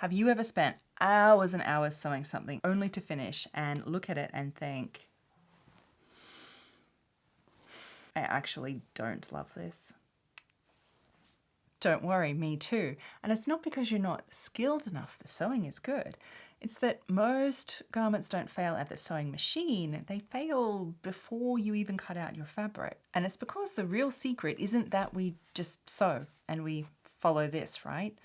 Have you ever spent hours and hours sewing something only to finish and look at it and think, I actually don't love this? Don't worry, me too. And it's not because you're not skilled enough, the sewing is good. It's that most garments don't fail at the sewing machine, they fail before you even cut out your fabric. And it's because the real secret isn't that we just sew and we follow this, right?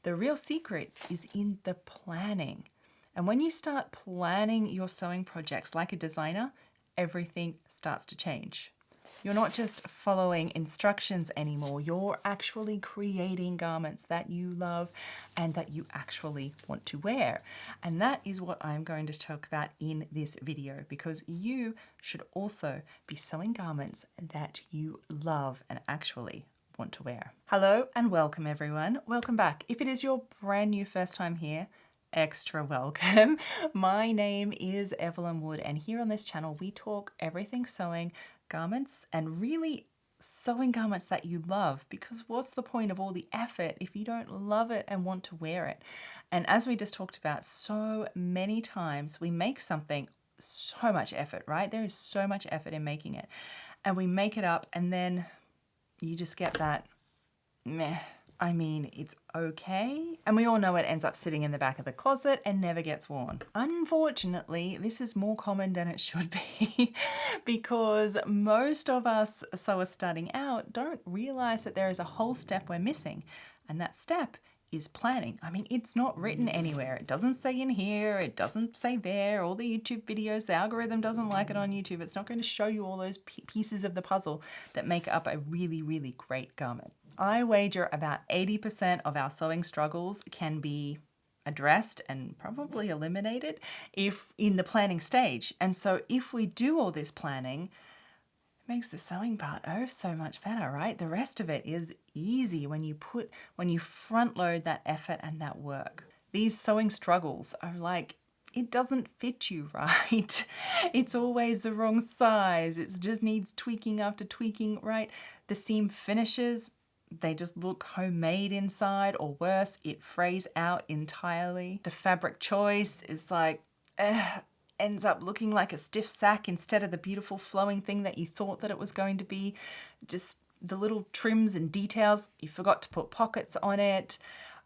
The real secret is in the planning. And when you start planning your sewing projects like a designer, everything starts to change. You're not just following instructions anymore, you're actually creating garments that you love and that you actually want to wear. And that is what I'm going to talk about in this video, because you should also be sewing garments that you love and actually want to wear. Hello and welcome everyone. Welcome back. If it is your brand new first time here, extra welcome. My name is Evelyn Wood, and here on this channel we talk everything sewing, garments, and really sewing garments that you love, because what's the point of all the effort if you don't love it and want to wear it? And as we just talked about, so many times we make something so much effort, right? There is so much effort in making it, and we make it up and then you just get that meh. I mean, it's okay. And we all know it ends up sitting in the back of the closet and never gets worn. Unfortunately, this is more common than it should be because most of us sewers starting out don't realize that there is a whole step we're missing. And that step is planning. I mean, it's not written anywhere. It doesn't say in here, it doesn't say there. All the YouTube videos, the algorithm doesn't like it on YouTube. It's not going to show you all those pieces of the puzzle that make up a really, really great garment. I wager about 80% of our sewing struggles can be addressed and probably eliminated if in the planning stage. And so if we do all this planning, it makes the sewing part oh so much better, right? The rest of it is easy when you front load that effort and that work. These sewing struggles are like, it doesn't fit you right. It's always the wrong size. It just needs tweaking after tweaking, right? The seam finishes, they just look homemade inside, or worse, it frays out entirely. The fabric choice is like, ends up looking like a stiff sack instead of the beautiful flowing thing that you thought that it was going to be. Just the little trims and details, you forgot to put pockets on it.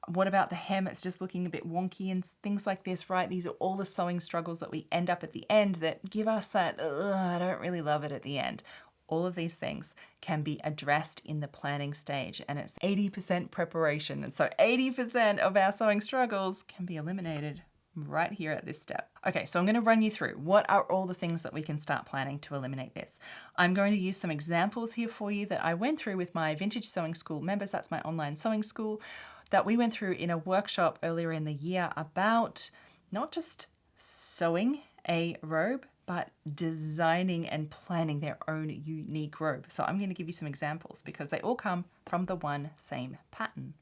What about the hem? It's just looking a bit wonky and things like this, right? These are all the sewing struggles that we end up at the end that give us that, I don't really love it at the end. All of these things can be addressed in the planning stage, and it's 80% preparation. And so 80% of our sewing struggles can be eliminated right here at this step. Okay, so I'm going to run you through what are all the things that we can start planning to eliminate this. I'm going to use some examples here for you that I went through with my Vintage Sewing School members. That's my online sewing school that we went through in a workshop earlier in the year about not just sewing a robe, but designing and planning their own unique robe. So I'm going to give you some examples because they all come from the one same pattern.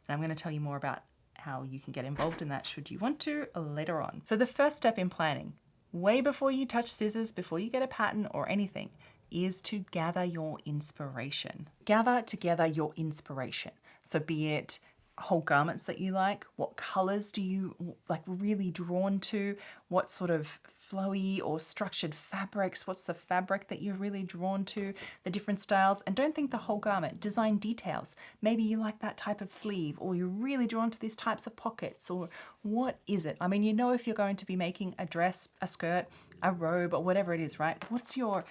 And I'm going to tell you more about how you can get involved in that should you want to later on. So the first step in planning, way before you touch scissors, before you get a pattern or anything, is to gather your inspiration. Gather together your inspiration. So be it whole garments that you like, what colors do you like really drawn to, what sort of flowy or structured fabrics, what's the fabric that you're really drawn to, the different styles. And don't think the whole garment, design details. Maybe you like that type of sleeve, or you're really drawn to these types of pockets, or what is it? I mean, you know, if you're going to be making a dress, a skirt, a robe, or whatever it is, right? What's your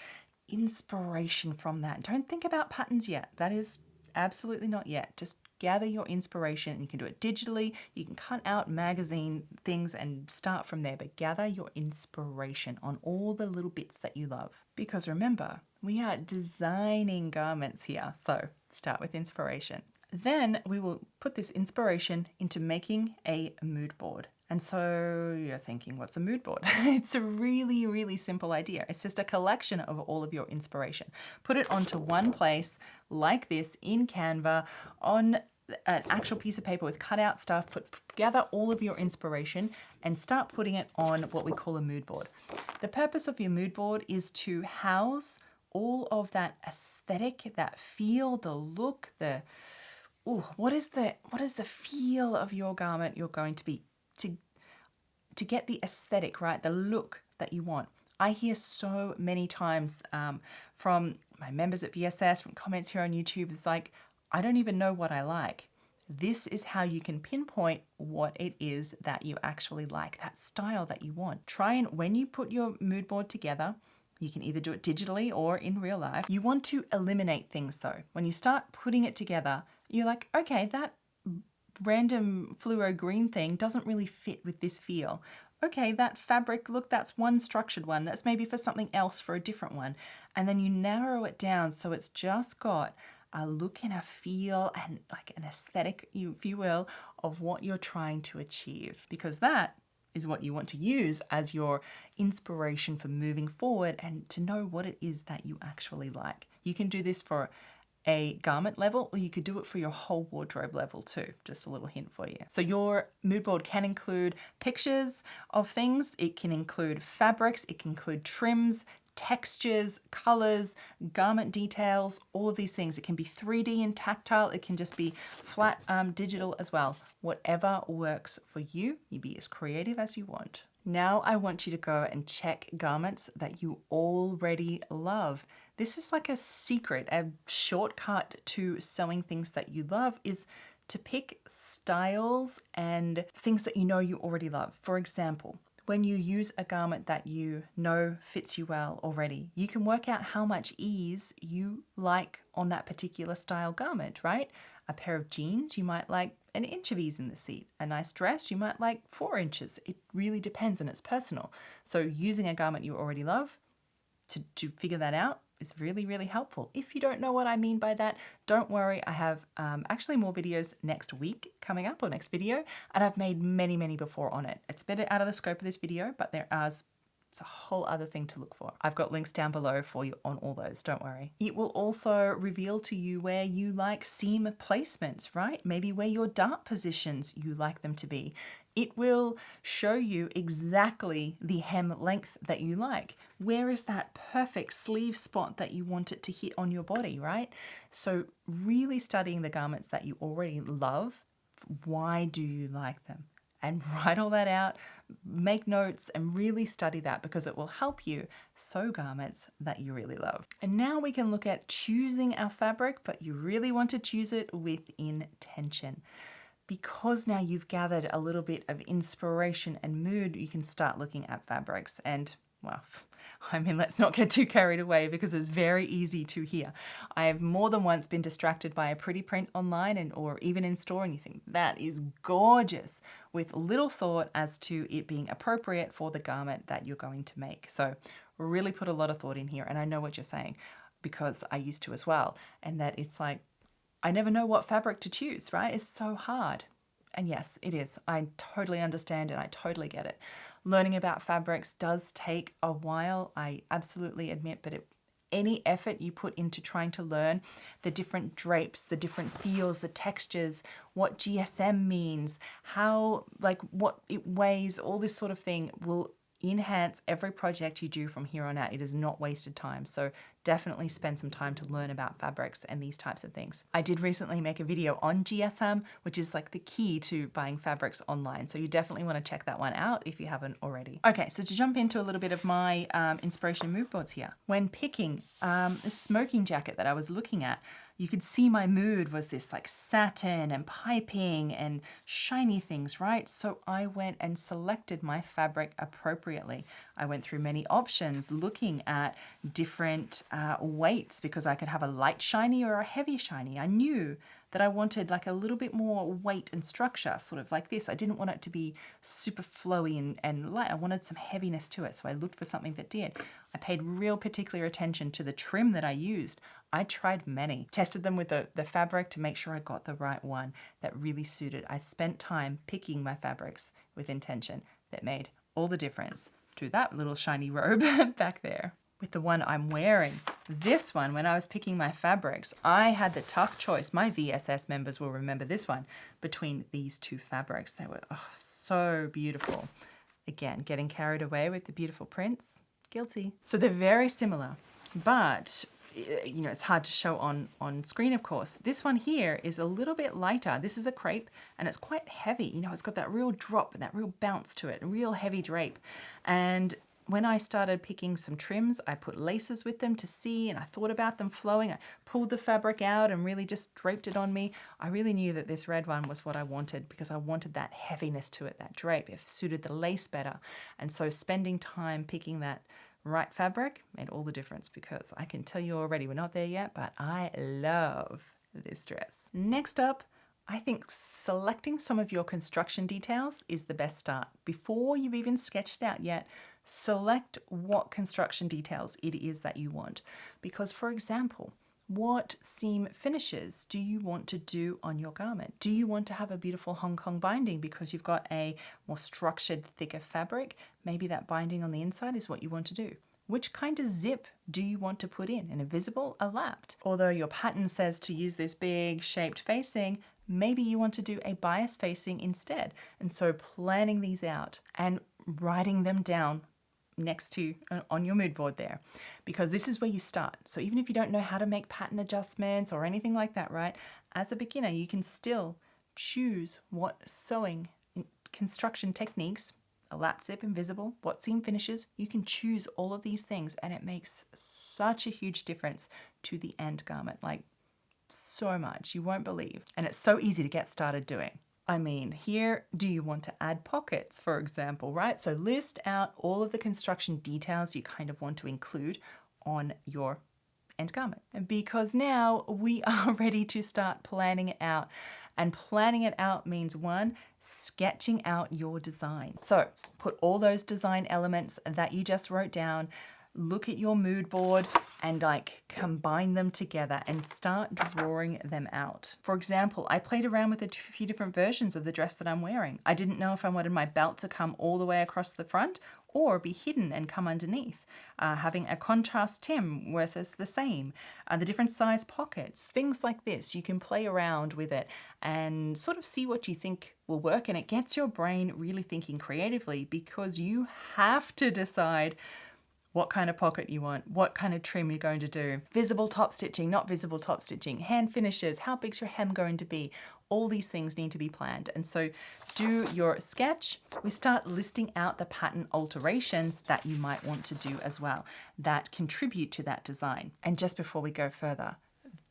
inspiration from that? Don't think about patterns yet. That is absolutely not yet. Just gather your inspiration, and you can do it digitally. You can cut out magazine things and start from there, but gather your inspiration on all the little bits that you love. Because remember, we are designing garments here, so start with inspiration. Then we will put this inspiration into making a mood board. And so you're thinking, what's a mood board? It's a really, really simple idea. It's just a collection of all of your inspiration. Put it onto one place like this in Canva on an actual piece of paper with cutout stuff. Gather all of your inspiration and start putting it on what we call a mood board. The purpose of your mood board is to house all of that aesthetic, that feel, the look, the ooh, what is the feel of your garment you're going to be to get the aesthetic, right? The look that you want. I hear so many times from my members at VSS, from comments here on YouTube, it's like, I don't even know what I like. This is how you can pinpoint what it is that you actually like, that style that you want. Try and, when you put your mood board together, you can either do it digitally or in real life. You want to eliminate things though. When you start putting it together, you're like, okay, that random fluoro green thing doesn't really fit with this feel. Okay, that fabric, look, that's one structured one. That's maybe for something else, for a different one. And then you narrow it down so it's just got a look and a feel and like an aesthetic, if you will, of what you're trying to achieve. Because that is what you want to use as your inspiration for moving forward and to know what it is that you actually like. You can do this for a garment level, or you could do it for your whole wardrobe level too. Just a little hint for you. So your mood board can include pictures of things. It can include fabrics. It can include trims, textures, colors, garment details, all of these things. It can be 3D and tactile. It can just be flat digital as well. Whatever works for you, you be as creative as you want. Now I want you to go and check garments that you already love. This is like a secret, a shortcut to sewing things that you love is to pick styles and things that you know you already love. For example, when you use a garment that you know fits you well already, you can work out how much ease you like on that particular style garment, right? A pair of jeans, you might like an inch of ease in the seat. A nice dress, you might like 4 inches. It really depends and it's personal. So using a garment you already love to figure that out is really, really helpful. If you don't know what I mean by that, don't worry. I have actually more videos next week coming up, or next video, and I've made many, many before on it. It's a bit out of the scope of this video, but it's a whole other thing to look for. I've got links down below for you on all those, don't worry. It will also reveal to you where you like seam placements, right? Maybe where your dart positions you like them to be. It will show you exactly the hem length that you like. Where is that perfect sleeve spot that you want it to hit on your body, right? So really studying the garments that you already love, why do you like them? And write all that out, make notes, and really study that because it will help you sew garments that you really love. And now we can look at choosing our fabric, but you really want to choose it with intention. Because now you've gathered a little bit of inspiration and mood, you can start looking at fabrics. And well, I mean, let's not get too carried away because it's very easy to hear. I have more than once been distracted by a pretty print online or even in store, and you think that is gorgeous, with little thought as to it being appropriate for the garment that you're going to make. So really put a lot of thought in here. And I know what you're saying because I used to as well. And that it's like, I never know what fabric to choose, right? It's so hard. And yes, it is. I totally understand and I totally get it. Learning about fabrics does take a while, I absolutely admit, but any effort you put into trying to learn the different drapes, the different feels, the textures, what GSM means, how, like what it weighs, all this sort of thing will enhance every project you do from here on out. It is not wasted time. So definitely spend some time to learn about fabrics and these types of things. I did recently make a video on GSM, which is like the key to buying fabrics online. So you definitely want to check that one out if you haven't already. Okay, so to jump into a little bit of my inspiration and mood boards here. When picking the smoking jacket that I was looking at, you could see my mood was this like satin and piping and shiny things, right? So I went and selected my fabric appropriately. I went through many options looking at different weights because I could have a light shiny or a heavy shiny. I knew that I wanted like a little bit more weight and structure, sort of like this. I didn't want it to be super flowy and light. I wanted some heaviness to it. So I looked for something that did. I paid real particular attention to the trim that I used. I tried many, tested them with the fabric to make sure I got the right one that really suited. I spent time picking my fabrics with intention that made all the difference to that little shiny robe back there. With the one I'm wearing, this one, when I was picking my fabrics, I had the tough choice. My VSS members will remember this one, between these two fabrics. They were so beautiful. Again, getting carried away with the beautiful prints, guilty. So they're very similar, but you know, it's hard to show on screen, of course. This one here is a little bit lighter. This is a crepe and it's quite heavy. You know, it's got that real drop and that real bounce to it, a real heavy drape. And when I started picking some trims, I put laces with them to see, and I thought about them flowing. I pulled the fabric out and really just draped it on me. I really knew that this red one was what I wanted because I wanted that heaviness to it, that drape. It suited the lace better. And so spending time picking that right fabric made all the difference, because I can tell you already, we're not there yet, but I love this dress. Next up, I think selecting some of your construction details is the best start. Before you've even sketched it out yet, select what construction details it is that you want. Because, for example, what seam finishes do you want to do on your garment? Do you want to have a beautiful Hong Kong binding because you've got a more structured, thicker fabric? Maybe that binding on the inside is what you want to do. Which kind of zip do you want to put in? An invisible, a lapped? Although your pattern says to use this big shaped facing, maybe you want to do a bias facing instead. And so planning these out and writing them down next to on your mood board there, because this is where you start. So even if you don't know how to make pattern adjustments or anything like that, right, as a beginner, you can still choose what sewing construction techniques, a lap zip, invisible, what seam finishes. You can choose all of these things and it makes such a huge difference to the end garment, like so much you won't believe. And it's so easy to get started doing. I mean, here, do you want to add pockets, for example, right? So list out all of the construction details you kind of want to include on your end garment. And because now we are ready to start planning it out. And planning it out means, one, sketching out your design. So put all those design elements that you just wrote down, look at your mood board and like combine them together and start drawing them out. For example, I played around with a few different versions of the dress that I'm wearing. I didn't know if I wanted my belt to come all the way across the front or be hidden and come underneath. Having a contrast hem versus the same, the different size pockets, things like this. You can play around with it and sort of see what you think will work, and it gets your brain really thinking creatively, because you have to decide what kind of pocket you want, what kind of trim you're going to do, visible top stitching, not visible top stitching, hand finishes, how big's your hem going to be? All these things need to be planned. And so do your sketch. We start listing out the pattern alterations that you might want to do as well that contribute to that design. And just before we go further,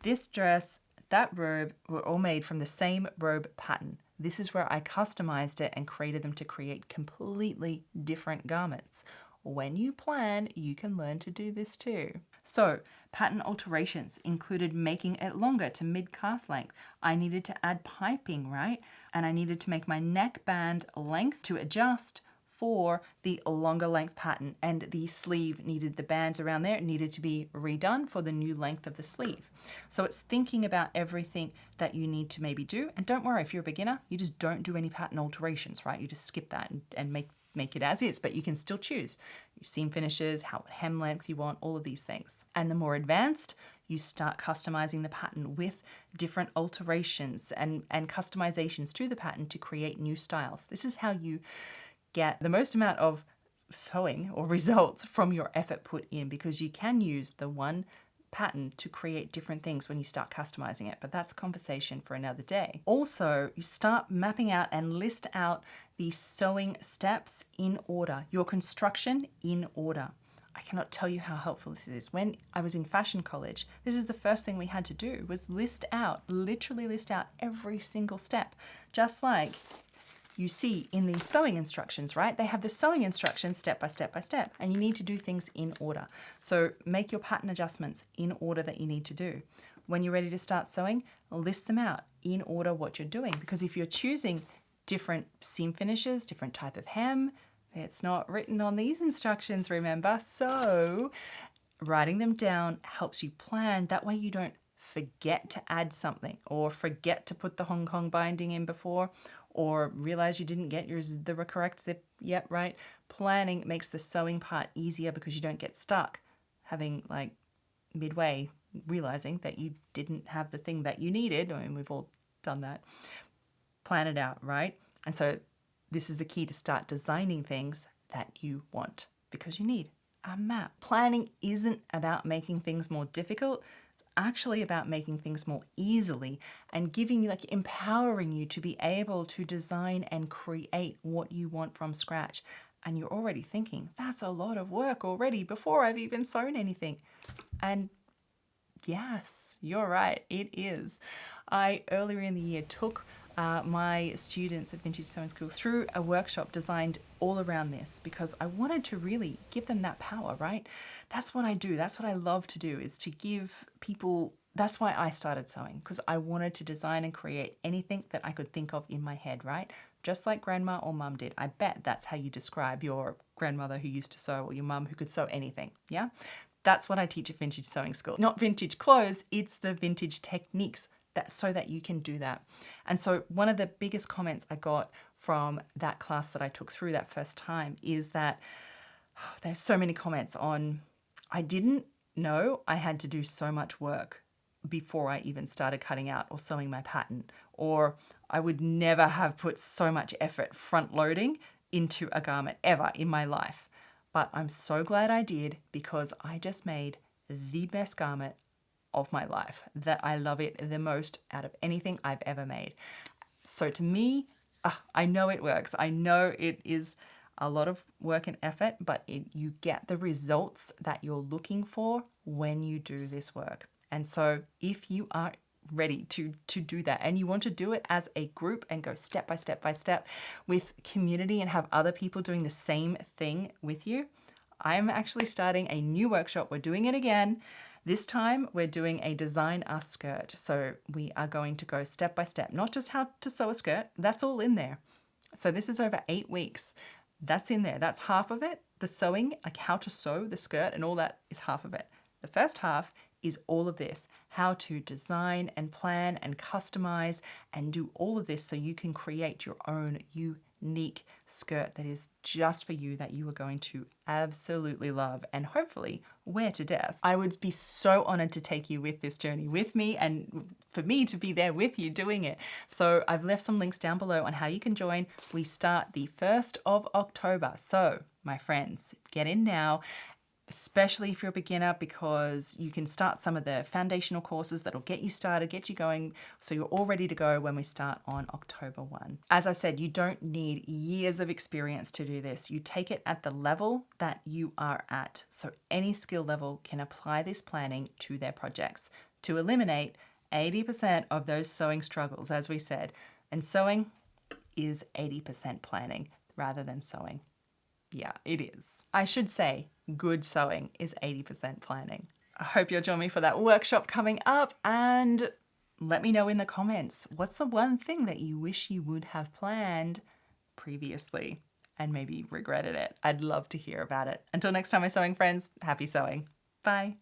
this dress, that robe were all made from the same robe pattern. This is where I customized it and created them to create completely different garments. When you plan, you can learn to do this too. So, pattern alterations included making it longer to mid-calf length. I needed to add piping, right? And I needed to make my neckband length to adjust for the longer length pattern, and the sleeve needed, the bands around there needed to be redone for the new length of the sleeve. So it's thinking about everything that you need to maybe do. And don't worry, if you're a beginner, you just don't do any pattern alterations, right? You just skip that and make it as is, but you can still choose your seam finishes, how hem length you want, all of these things. And the more advanced, you start customizing the pattern with different alterations and customizations to the pattern to create new styles. This is how you get the most amount of sewing or results from your effort put in, because you can use the one pattern to create different things when you start customizing it, but that's a conversation for another day. Also, you start mapping out and list out the sewing steps in order, your construction in order. I cannot tell you how helpful this is. When I was in fashion college, this is the first thing we had to do, was literally list out every single step, just like you see in these sewing instructions, right? They have the sewing instructions step by step by step, and you need to do things in order. So make your pattern adjustments in order that you need to do. When you're ready to start sewing, list them out in order what you're doing, because if you're choosing different seam finishes, different type of hem, it's not written on these instructions, remember? So writing them down helps you plan. That way you don't forget to add something, or forget to put the Hong Kong binding in before, or realize you didn't get the correct zip yet, right? Planning makes the sewing part easier because you don't get stuck having like midway realizing that you didn't have the thing that you needed. I mean, we've all done that. Plan it out, right? And so this is the key to start designing things that you want, because you need a map. Planning isn't about making things more difficult. It's actually about making things more easily and giving you, like, empowering you to be able to design and create what you want from scratch. And you're already thinking, that's a lot of work already before I've even sewn anything. And yes, you're right, it is. I earlier in the year took my students at Vintage Sewing School through a workshop designed all around this because I wanted to really give them that power, right? That's what I do. That's what I love to do, is to give people. That's why I started sewing, because I wanted to design and create anything that I could think of in my head, right? Just like grandma or mum did. I bet that's how you describe your grandmother who used to sew, or your mum who could sew anything, yeah? That's what I teach at Vintage Sewing School. Not vintage clothes, it's the vintage techniques so that you can do that. And so one of the biggest comments I got from that class that I took through that first time is that there's so many comments on, I didn't know I had to do so much work before I even started cutting out or sewing my pattern, or I would never have put so much effort front loading into a garment ever in my life. But I'm so glad I did, because I just made the best garment of my life, that I love it the most out of anything I've ever made. So to me, I know it works. I know it is a lot of work and effort, but you get the results that you're looking for when you do this work. And so if you are ready to do that, and you want to do it as a group and go step by step by step with community and have other people doing the same thing with you, I'm actually starting a new workshop. We're doing it again. This time we're doing a design a skirt. So we are going to go step by step, not just how to sew a skirt, that's all in there. So this is over 8 weeks. That's in there. That's half of it. The sewing, like how to sew the skirt and all that, is half of it. The first half is all of this, how to design and plan and customize and do all of this so you can create your own unique skirt that is just for you, that you are going to absolutely love and hopefully wear to death. I would be so honored to take you with this journey with me, and for me to be there with you doing it. So I've left some links down below on how you can join. We start the 1st of October. So my friends, get in now, especially if you're a beginner, because you can start some of the foundational courses that'll get you started, get you going, so you're all ready to go when we start on October 1. As I said, you don't need years of experience to do this. You take it at the level that you are at. So any skill level can apply this planning to their projects to eliminate 80% of those sewing struggles, as we said. And sewing is 80% planning rather than sewing. Yeah, it is. I should say good sewing is 80% planning. I hope you'll join me for that workshop coming up, and let me know in the comments, what's the one thing that you wish you would have planned previously and maybe regretted it? I'd love to hear about it. Until next time, my sewing friends, happy sewing. Bye.